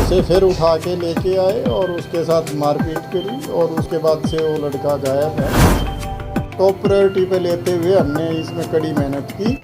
से फिर उठा के लेके आए और उसके साथ मारपीट करी और उसके बाद से वो लड़का गायब है। टॉप प्रायोरिटी पे लेते हुए हमने इसमें कड़ी मेहनत की।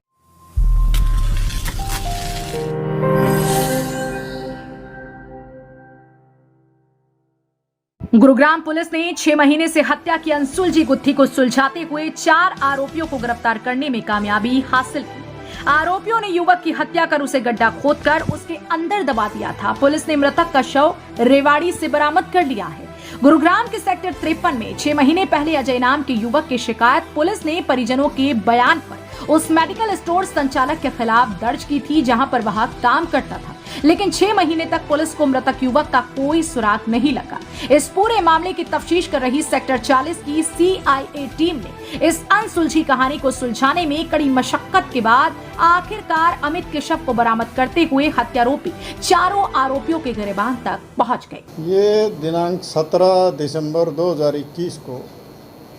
गुरुग्राम पुलिस ने 6 महीने से हत्या की अनसुलझी गुत्थी को सुलझाते हुए 4 आरोपियों को गिरफ्तार करने में कामयाबी हासिल की। आरोपियों ने युवक की हत्या कर उसे गड्ढा खोदकर उसके अंदर दबा दिया था। पुलिस ने मृतक का शव रेवाड़ी से बरामद कर लिया है। गुरुग्राम के सेक्टर 53 में 6 महीने पहले अजय नाम के युवक की शिकायत पुलिस ने परिजनों के बयान पर उस मेडिकल स्टोर संचालक के खिलाफ दर्ज की थी, जहां पर वह काम करता था। लेकिन 6 महीने तक पुलिस को मृतक युवक का कोई सुराग नहीं लगा। इस पूरे मामले की तफ्तीश कर रही सेक्टर 40 की CIA टीम ने इस अनसुलझी कहानी को सुलझाने में कड़ी मशक्कत के बाद आखिरकार अमित के शव को बरामद करते हुए हत्यारोपी चारों आरोपियों के गिरबान तक पहुंच गए। ये दिनांक 17 दिसंबर 2021 को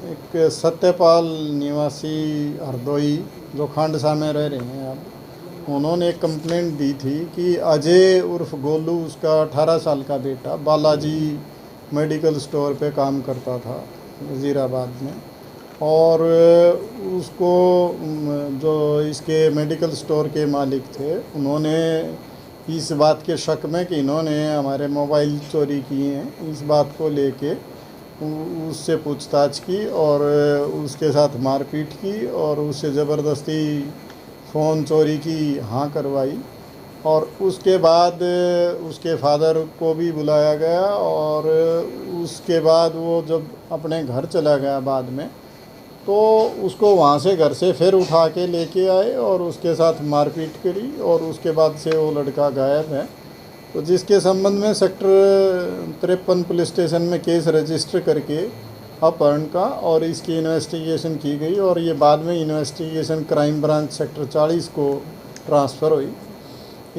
एक सत्यपाल निवासी हरदोई जो खांडसा में रह रहे हैं अब, उन्होंने एक कंप्लेंट दी थी कि अजय उर्फ गोलू, उसका 18 साल का बेटा बालाजी मेडिकल स्टोर पे काम करता था वजीराबाद में, और उसको जो इसके मेडिकल स्टोर के मालिक थे, उन्होंने इस बात के शक में कि इन्होंने हमारे मोबाइल चोरी किए हैं, इस बात को लेके उससे पूछताछ की और उसके साथ मारपीट की और उससे ज़बरदस्ती फ़ोन चोरी की हाँ करवाई। और उसके बाद उसके फादर को भी बुलाया गया और उसके बाद वो जब अपने घर चला गया बाद में, तो उसको वहाँ से घर से फिर उठा के लेके आए और उसके साथ मारपीट करी और उसके बाद से वो लड़का गायब है। तो जिसके संबंध में सेक्टर 53 पुलिस स्टेशन में केस रजिस्टर करके अपहरण का और इसकी इन्वेस्टिगेशन की गई और ये बाद में इन्वेस्टिगेशन क्राइम ब्रांच सेक्टर 40 को ट्रांसफ़र हुई।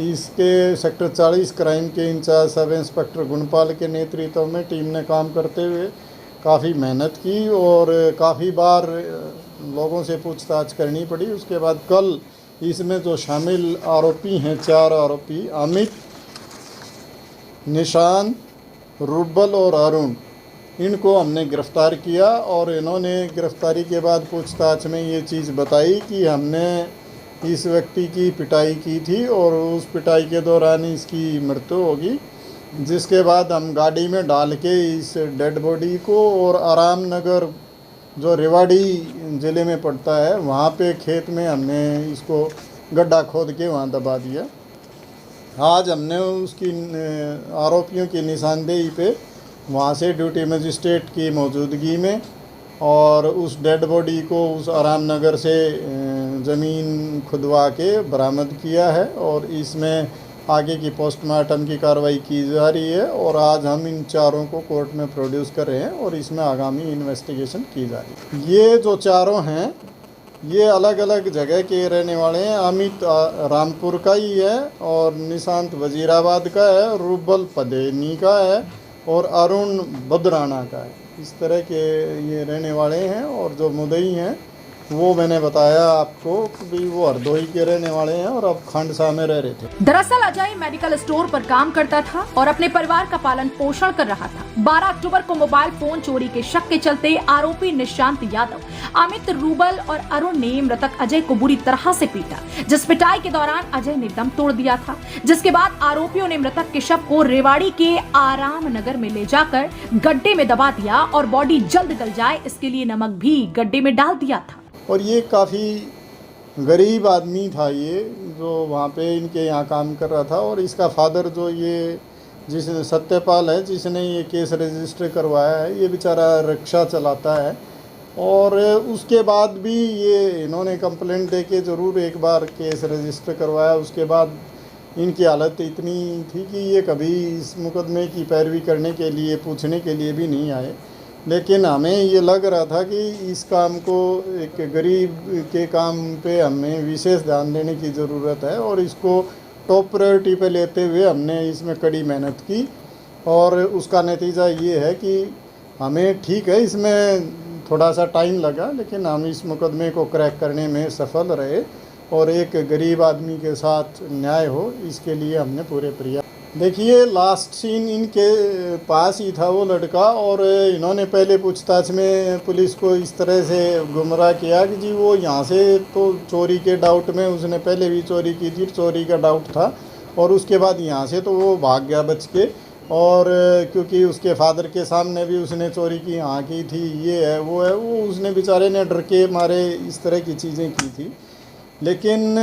इसके सेक्टर 40 क्राइम के इंचार्ज सब इंस्पेक्टर गुणपाल के नेतृत्व में टीम ने काम करते हुए काफ़ी मेहनत की और काफ़ी बार लोगों से पूछताछ करनी पड़ी। उसके बाद कल इसमें जो शामिल आरोपी हैं, 4 आरोपी अमित, निशान, रुबल और अरुण, इनको हमने गिरफ़्तार किया और इन्होंने गिरफ़्तारी के बाद पूछताछ में ये चीज़ बताई कि हमने इस व्यक्ति की पिटाई की थी और उस पिटाई के दौरान इसकी मृत्यु होगी, जिसके बाद हम गाड़ी में डाल के इस डेड बॉडी को और आराम नगर जो रेवाड़ी ज़िले में पड़ता है वहाँ पे खेत में हमने इसको गड्ढा खोद के वहाँ दबा दिया। आज हमने उसकी आरोपियों की निशानदेही पे वहाँ से ड्यूटी मजिस्ट्रेट की मौजूदगी में और उस डेड बॉडी को उस आराम नगर से ज़मीन खुदवा के बरामद किया है और इसमें आगे की पोस्टमार्टम की कार्रवाई की जा रही है और आज हम इन चारों को कोर्ट में प्रोड्यूस कर रहे हैं और इसमें आगामी इन्वेस्टिगेशन की जा रही है। ये जो चारों हैं ये अलग अलग जगह के रहने वाले हैं। अमित रामपुर का ही है और निशांत वजीराबाद का है, रुबल पदेनी का है और अरुण बदराना का है। इस तरह के ये रहने वाले हैं और जो मुद्दई हैं वो मैंने बताया आपको कि वो हरदोई के रहने वाले हैं और अब खांडसा में रह रहे थे। दरअसल अजय मेडिकल स्टोर पर काम करता था और अपने परिवार का पालन पोषण कर रहा था। 12 अक्टूबर को मोबाइल फोन चोरी के शक के चलते आरोपी निशांत यादव, अमित, रूबल और अरुण ने मृतक अजय को बुरी तरह से पीटा, जिस पिटाई के दौरान अजय ने दम तोड़ दिया था। जिसके बाद आरोपियों ने मृतक के शव को रेवाड़ी के आराम नगर में ले जाकर गड्ढे में दबा दिया और बॉडी जल्द गल जाए इसके लिए नमक भी गड्ढे में डाल दिया था। और ये काफ़ी गरीब आदमी था ये, जो वहाँ पे इनके यहाँ काम कर रहा था और इसका फादर जो ये जिसने सत्यपाल है, जिसने ये केस रजिस्टर करवाया है, ये बेचारा रिक्शा चलाता है और उसके बाद भी ये इन्होंने कंप्लेंट दे के ज़रूर एक बार केस रजिस्टर करवाया। उसके बाद इनकी हालत इतनी थी कि ये कभी इस मुकदमे की पैरवी करने के लिए, पूछने के लिए भी नहीं आए। लेकिन हमें ये लग रहा था कि इस काम को, एक गरीब के काम पे हमें विशेष ध्यान देने की ज़रूरत है और इसको टॉप प्रायोरिटी पे लेते हुए हमने इसमें कड़ी मेहनत की और उसका नतीजा ये है कि हमें, ठीक है, इसमें थोड़ा सा टाइम लगा लेकिन हम इस मुकदमे को क्रैक करने में सफल रहे और एक गरीब आदमी के साथ न्याय हो, इसके लिए हमने पूरे प्रयास देखिए लास्ट सीन इनके पास ही था वो लड़का, और इन्होंने पहले पूछताछ में पुलिस को इस तरह से गुमराह किया कि जी वो यहाँ से तो चोरी के डाउट में, उसने पहले भी चोरी की थी, चोरी का डाउट था, और उसके बाद यहाँ से तो वो भाग गया बच के, और क्योंकि उसके फादर के सामने भी उसने चोरी की यहाँ की थी, ये है वो है, वो उसने बेचारे ने डर के मारे इस तरह की चीज़ें की थी। लेकिन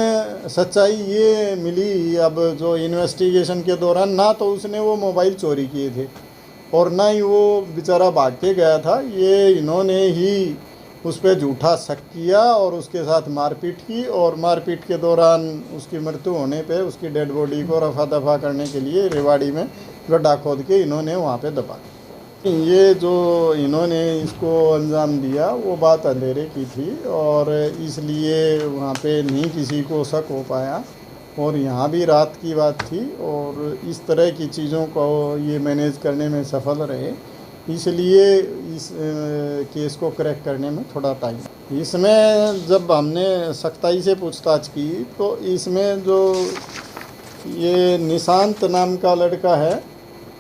सच्चाई ये मिली अब जो इन्वेस्टिगेशन के दौरान, ना तो उसने वो मोबाइल चोरी किए थे और ना ही वो बेचारा भाग के गया था, ये इन्होंने ही उस पर झूठा शक किया और उसके साथ मारपीट की, और मारपीट के दौरान उसकी मृत्यु होने पे उसकी डेड बॉडी को रफा दफा करने के लिए रेवाड़ी में गड्ढा खोद के इन्होंने वहाँ पे दबा दिया। ये जो इन्होंने इसको अंजाम दिया वो बात अंधेरे की थी, और इसलिए वहाँ पे नहीं किसी को शक हो पाया, और यहाँ भी रात की बात थी, और इस तरह की चीज़ों को ये मैनेज करने में सफल रहे, इसलिए इस केस को क्रैक करने में थोड़ा टाइम। इसमें जब हमने सख्ताई से पूछताछ की तो इसमें जो ये निशांत नाम का लड़का है,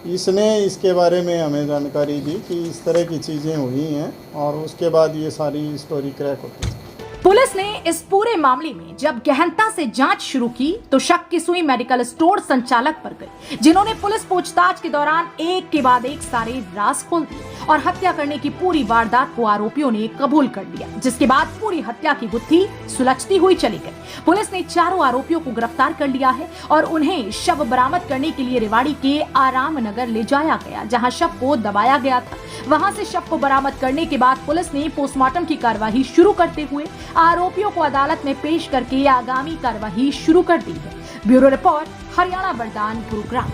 इसने इसके बारे में हमें जानकारी दी कि इस तरह की चीज़ें हुई हैं, और उसके बाद ये सारी स्टोरी क्रैक होती है। पुलिस ने इस पूरे मामले में जब गहनता से जांच शुरू की तो शक की सुई मेडिकल स्टोर संचालक पर गई, जिन्होंने पुलिस पूछताछ के दौरान एक के बाद एक सारे राज खोल दिए और हत्या करने की पूरी वारदात को आरोपियों ने कबूल कर लिया, जिसके बाद पूरी हत्या की गुत्थी सुलझती हुई चली गई। पुलिस ने चारों आरोपियों को गिरफ्तार कर लिया है और उन्हें शव बरामद करने के लिए रेवाड़ी के आराम नगर ले जाया गया, जहां शव को दबाया गया था। वहां से शव को बरामद करने के बाद पुलिस ने पोस्टमार्टम की कार्यवाही शुरू करते हुए आरोपियों को अदालत में पेश करके आगामी कार्यवाही शुरू कर दी है। ब्यूरो रिपोर्ट, हरियाणा वरदान, गुरुग्राम।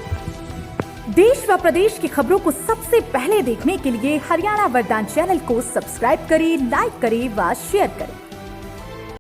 देश व प्रदेश की खबरों को सबसे पहले देखने के लिए हरियाणा वरदान चैनल को सब्सक्राइब करें, लाइक करें व शेयर करें।